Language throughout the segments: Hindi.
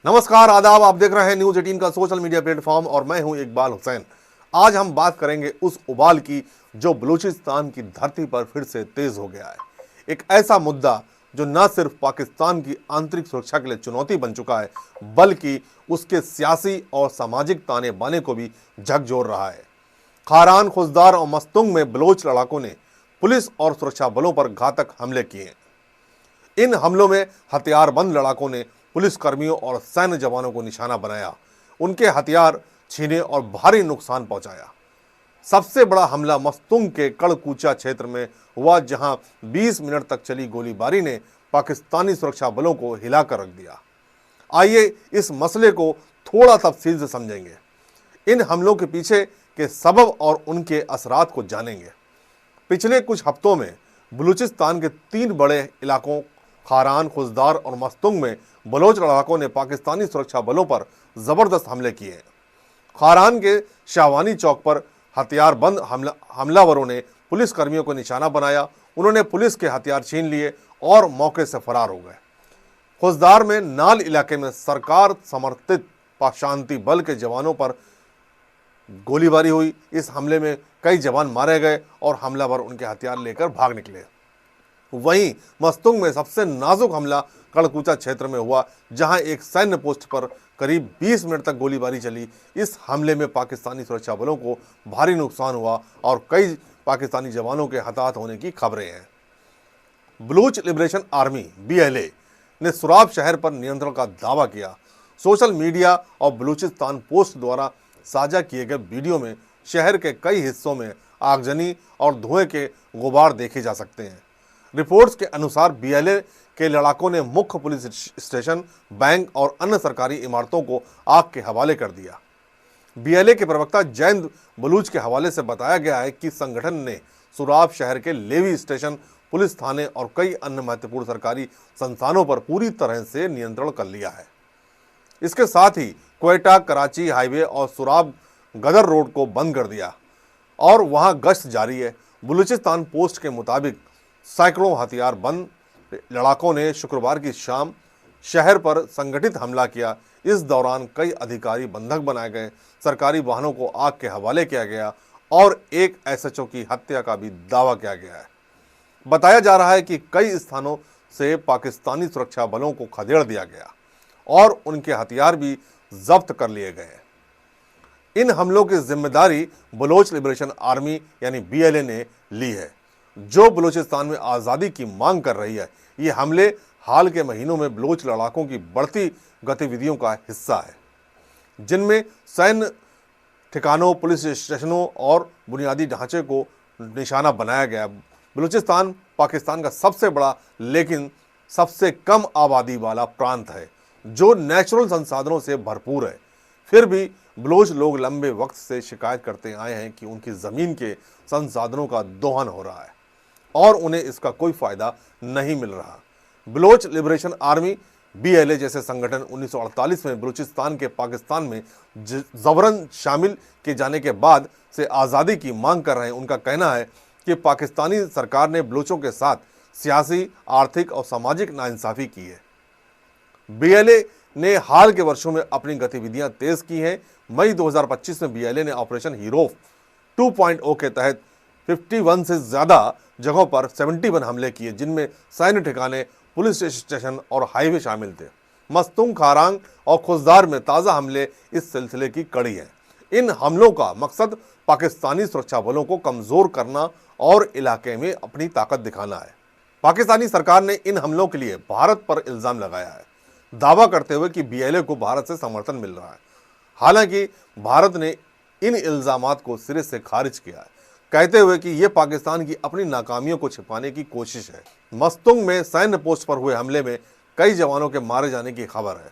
नमस्कार, आदाब। आप देख रहे हैं न्यूज 18 का सोशल मीडिया प्लेटफॉर्म और मैं हूं इकबाल हुसैन। आज हम बात करेंगे उस उबाल की जो बलूचिस्तान की धरती पर फिर से तेज हो गया है। एक ऐसा मुद्दा जो न सिर्फ पाकिस्तान की आंतरिक सुरक्षा के लिए चुनौती बन चुका है, बल्कि उसके सियासी और सामाजिक ताने बाने को भी झकझोर रहा है। खारान, खुजदार और मस्तुंग में बलोच लड़ाकों ने पुलिस और सुरक्षा बलों पर घातक हमले किए। इन हमलों में हथियारबंद लड़ाकों ने पुलिसकर्मियों और सैन्य जवानों को निशाना बनाया, उनके हथियार छीने और भारी नुकसान पहुंचाया। सबसे बड़ा हमला मस्तुंग के कड़कूचा क्षेत्र में हुआ, जहां 20 मिनट तक चली गोलीबारी ने पाकिस्तानी सुरक्षा बलों को हिलाकर रख दिया। आइए इस मसले को थोड़ा तफसील से समझेंगे, इन हमलों के पीछे के सबब और उनके असरात को जानेंगे। पिछले कुछ हफ्तों में बलूचिस्तान के 3 बड़े इलाकों खारान, खुजदार और मस्तुंग में बलोच लड़ाकों ने पाकिस्तानी सुरक्षा बलों पर जबरदस्त हमले किए। खारान के शाहवानी चौक पर हथियारबंद हमलावरों ने पुलिस कर्मियों को निशाना बनाया। उन्होंने पुलिस के हथियार छीन लिए और मौके से फरार हो गए। खुजदार में नाल इलाके में सरकार समर्थित शांति बल के जवानों पर गोलीबारी हुई। इस हमले में कई जवान मारे गए और हमलावर उनके हथियार लेकर भाग निकले। वहीं मस्तुंग में सबसे नाजुक हमला कड़कूचा क्षेत्र में हुआ, जहां एक सैन्य पोस्ट पर करीब 20 मिनट तक गोलीबारी चली। इस हमले में पाकिस्तानी सुरक्षा बलों को भारी नुकसान हुआ और कई पाकिस्तानी जवानों के हताहत होने की खबरें हैं। बलूच लिबरेशन आर्मी BLA ने सुराब शहर पर नियंत्रण का दावा किया। सोशल मीडिया और बलूचिस्तान पोस्ट द्वारा साझा किए गए वीडियो में शहर के कई हिस्सों में आगजनी और धुएं के गुबार देखे जा सकते हैं। रिपोर्ट्स के अनुसार BLA के लड़ाकों ने मुख्य पुलिस स्टेशन, बैंक और अन्य सरकारी इमारतों को आग के हवाले कर दिया। BLA के प्रवक्ता जैद बलूच के हवाले से बताया गया है कि संगठन ने सुराब शहर के लेवी स्टेशन, पुलिस थाने और कई अन्य महत्वपूर्ण सरकारी संस्थानों पर पूरी तरह से नियंत्रण कर लिया है। इसके साथ ही क्वेटा कराची हाईवे और सुराब गदर रोड को बंद कर दिया और वहां गश्त जारी है। बलूचिस्तान पोस्ट के मुताबिक सैकड़ों हथियारबंद लड़ाकों ने शुक्रवार की शाम शहर पर संगठित हमला किया। इस दौरान कई अधिकारी बंधक बनाए गए, सरकारी वाहनों को आग के हवाले किया गया और एक SHO की हत्या का भी दावा किया गया है। बताया जा रहा है कि कई स्थानों से पाकिस्तानी सुरक्षा बलों को खदेड़ दिया गया और उनके हथियार भी जब्त कर लिए गए। इन हमलों की जिम्मेदारी बलोच लिबरेशन आर्मी यानी BLA ने ली है, जो बलूचिस्तान में आज़ादी की मांग कर रही है। ये हमले हाल के महीनों में बलोच लड़ाकों की बढ़ती गतिविधियों का हिस्सा है, जिनमें सैन्य ठिकानों, पुलिस स्टेशनों और बुनियादी ढांचे को निशाना बनाया गया। बलूचिस्तान पाकिस्तान का सबसे बड़ा लेकिन सबसे कम आबादी वाला प्रांत है, जो नेचुरल संसाधनों से भरपूर है। फिर भी बलोच लोग लंबे वक्त से शिकायत करते आए हैं कि उनकी ज़मीन के संसाधनों का दोहन हो रहा है और उन्हें इसका कोई फ़ायदा नहीं मिल रहा। बलोच लिबरेशन आर्मी BLA जैसे संगठन 1948 में बलूचिस्तान के पाकिस्तान में ज़बरन शामिल किए जाने के बाद से आज़ादी की मांग कर रहे हैं। उनका कहना है कि पाकिस्तानी सरकार ने बलूचों के साथ सियासी, आर्थिक और सामाजिक नाइंसाफ़ी की है। BLA ने हाल के वर्षों में अपनी गतिविधियां तेज की हैं। मई 2025 में BLA ने ऑपरेशन हीरोफ 2.0 के तहत 51 से ज़्यादा जगहों पर 71 हमले किए, जिनमें सैन्य ठिकाने, पुलिस स्टेशन और हाईवे शामिल थे। मस्तुंग, खारांग और खुजदार में ताज़ा हमले इस सिलसिले की कड़ी है। इन हमलों का मकसद पाकिस्तानी सुरक्षा बलों को कमज़ोर करना और इलाके में अपनी ताकत दिखाना है। पाकिस्तानी सरकार ने इन हमलों के लिए भारत पर इल्ज़ाम लगाया है, दावा करते हुए कि BLA को भारत से समर्थन मिल रहा है। हालांकि भारत ने इन इल्ज़ामात को सिरे से खारिज किया है, कहते हुए कि यह पाकिस्तान की अपनी नाकामियों को छिपाने की कोशिश है। मस्तुंग में सैन्य पोस्ट पर हुए हमले में कई जवानों के मारे जाने की खबर है।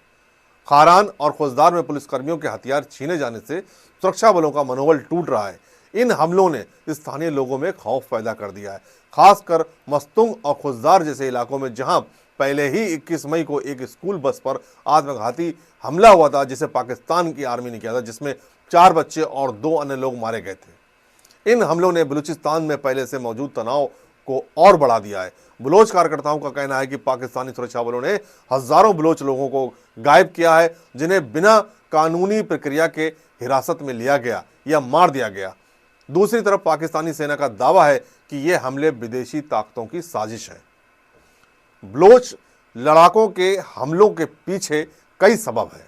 खारान और खुजदार में पुलिसकर्मियों के हथियार छीने जाने से सुरक्षा बलों का मनोबल टूट रहा है। इन हमलों ने स्थानीय लोगों में खौफ पैदा कर दिया है, खासकर मस्तुंग और खुजदार जैसे इलाकों में, जहां पहले ही 21 मई को एक स्कूल बस पर आत्मघाती हमला हुआ था, जिसे पाकिस्तान की आर्मी ने किया था, जिसमें 4 बच्चे और 2 अन्य लोग मारे गए थे। इन हमलों ने बलूचिस्तान में पहले से मौजूद तनाव को और बढ़ा दिया है। बलोच कार्यकर्ताओं का कहना है कि पाकिस्तानी सुरक्षा बलों ने हजारों बलोच लोगों को गायब किया है, जिन्हें बिना कानूनी प्रक्रिया के हिरासत में लिया गया या मार दिया गया। दूसरी तरफ पाकिस्तानी सेना का दावा है कि ये हमले विदेशी ताकतों की साजिश है। बलोच लड़ाकों के हमलों के पीछे कई सबब हैं।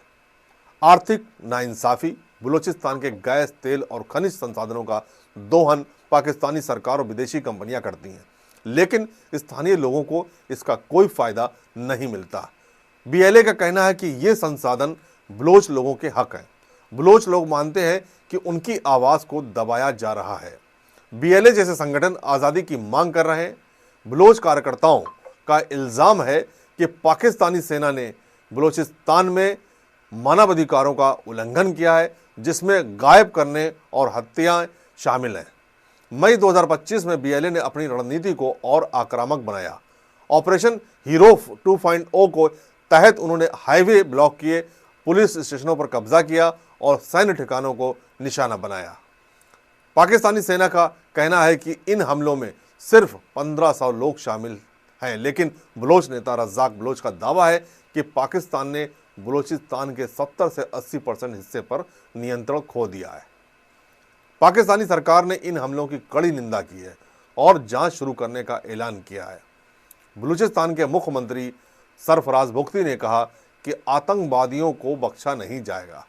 आर्थिक नाइंसाफी, बलूचिस्तान के गैस, तेल और खनिज संसाधनों का दोहन पाकिस्तानी सरकार और विदेशी कंपनियां करती हैं, लेकिन स्थानीय लोगों को इसका कोई फायदा नहीं मिलता। बीएलए का कहना है कि ये संसाधन बलोच लोगों के हक हैं। बलोच लोग मानते हैं कि उनकी आवाज़ को दबाया जा रहा है। बीएलए जैसे संगठन आज़ादी की मांग कर रहे हैं। बलोच कार्यकर्ताओं का इल्ज़ाम है कि पाकिस्तानी सेना ने बलूचिस्तान में मानवाधिकारों का उल्लंघन किया है, जिसमें गायब करने और हत्याएं शामिल हैं। मई 2025 में बीएलए ने अपनी रणनीति को और आक्रामक बनाया। ऑपरेशन हीरो 2.0 को तहत उन्होंने हाईवे ब्लॉक किए, पुलिस स्टेशनों पर कब्जा किया और सैन्य ठिकानों को निशाना बनाया। पाकिस्तानी सेना का कहना है कि इन हमलों में सिर्फ 1500 लोग शामिल हैं, लेकिन बलोच नेता रज़ाक बलोच का दावा है कि पाकिस्तान ने बलूचिस्तान के 70 से 80% हिस्से पर नियंत्रण खो दिया है। पाकिस्तानी सरकार ने इन हमलों की कड़ी निंदा की है और जांच शुरू करने का ऐलान किया है। बलूचिस्तान के मुख्यमंत्री सरफराज बुख्ती ने कहा कि आतंकवादियों को बख्शा नहीं जाएगा।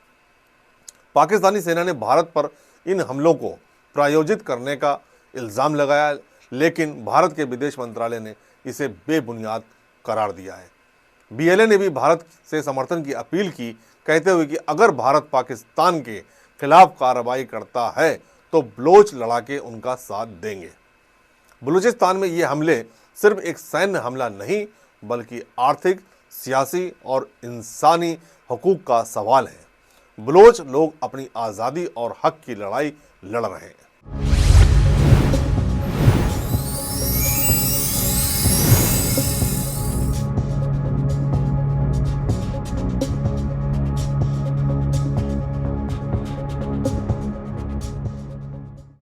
पाकिस्तानी सेना ने भारत पर इन हमलों को प्रायोजित करने का इल्ज़ाम लगाया, लेकिन भारत के विदेश मंत्रालय ने इसे बेबुनियाद करार दिया है। बीएलए ने भी भारत से समर्थन की अपील की, कहते हुए कि अगर भारत पाकिस्तान के खिलाफ कार्रवाई करता है तो बलोच लड़ाके उनका साथ देंगे। बलूचिस्तान में ये हमले सिर्फ एक सैन्य हमला नहीं, बल्कि आर्थिक, सियासी और इंसानी हकूक का सवाल है। बलोच लोग अपनी आज़ादी और हक की लड़ाई लड़ रहे हैं।